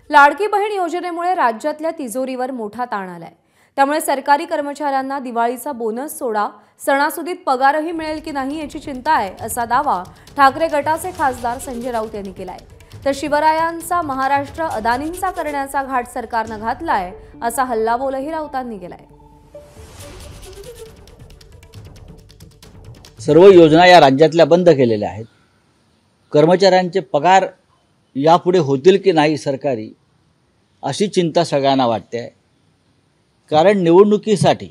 लाडकी बहीण योजनेमुळे राज्यातल्या तिजोरीवर मोठा ताण आलाय। त्यामुळे सरकारी कर्मचाऱ्यांना दिवाळीचा बोनस सोडा सणासुदीत पगारही मिळेल की नाही याची चिंता आहे, असा दावा ठाकरे गटाचे खासदार संजय राऊत यांनी केलाय। तर शिवरायांचा महाराष्ट्र अदानींचा करण्याचा घाट सरकारने घातलाय, असा हल्लाबोलही राऊतांनी केलाय। सर्व योजना या राज्यातल्या बंद केलेल्या आहेत। कर्मचाऱ्यांचे पगार यापुढे होतील की नाही सरकारी, अशी चिंता सगळ्यांना वाटते। कारण निवडणुकीसाठी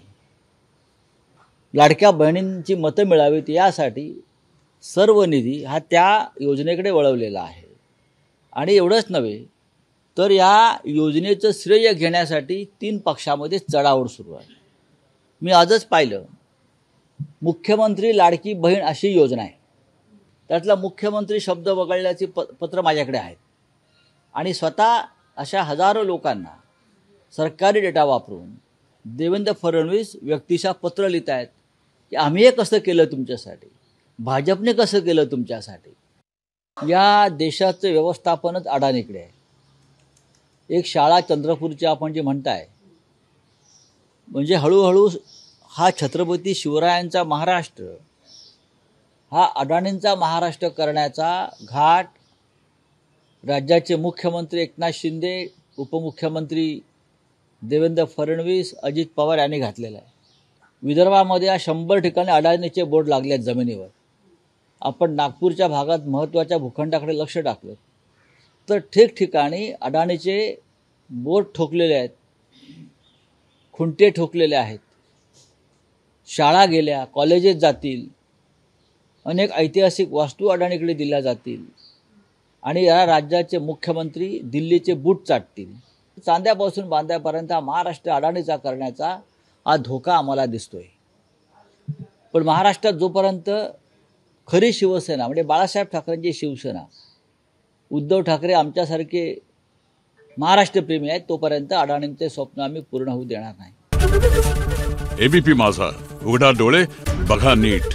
लाडक्या बहिणींची मतं मिळावीत यासाठी सर्व निधी हा त्या योजनेकडे वळवलेला आहे। आणि एवढंच नव्हे तर या योजनेचं श्रेय घेण्यासाठी 3 पक्षामध्ये चढाओढ सुरू आहे। मी आजच पाहिलं, मुख्यमंत्री लाडकी बहीण अशी योजना आहे, त्यातला मुख्यमंत्री शब्द वगळल्याची पत्र माझ्याकडे आहेत। आणि स्वतः अशा हजारो लोकांना सरकारी डेटा वापरून देवेंद्र फडणवीस व्यक्तिशः पत्र लिहित आहेत की आम्ही हे कसं केलं तुमच्यासाठी, भाजपने कसं केलं तुमच्यासाठी। या देशाचं व्यवस्थापनच अडाणीकडे आहे। एक शाळा चंद्रपूरची आपण जे म्हणताय, म्हणजे हळूहळू हा छत्रपती शिवरायांचा महाराष्ट्र हा अडाणींचा महाराष्ट्र करण्याचा घाट राज्याचे मुख्यमंत्री एकनाथ शिंदे, उपमुख्यमंत्री देवेंद्र फडणवीस, अजित पवार यांनी घातलेला आहे। विदर्भामध्ये 100 ठिकाणी अडाणीचे बोर्ड लागले आहेत जमिनीवर। आपण नागपूरच्या भागात महत्त्वाच्या भूखंडाकडे लक्ष टाकलं तर ठिकठिकाणी अडाणीचे बोर्ड ठोकलेले आहेत, खुंटे ठोकलेले आहेत। शाळा गेल्या, कॉलेजेस जातील, अनेक ऐतिहासिक वास्तू अडाणीकडे दिल्या जातील आणि या राज्याचे मुख्यमंत्री दिल्लीचे बूट चाटतील। चांद्यापासून बांद्यापर्यंत महाराष्ट्र अडाणीचा करण्याचा हा धोका आम्हाला दिसतोय। पण महाराष्ट्रात जोपर्यंत खरी शिवसेना म्हणजे बाळासाहेब ठाकरेंची शिवसेना, उद्धव ठाकरे आमच्यासारखे महाराष्ट्रप्रेमी आहेत, तोपर्यंत अडाणींचे स्वप्न आम्ही पूर्ण होऊ देणार नाही। एबीपी माझा, उघडा डोळे बघा नीट।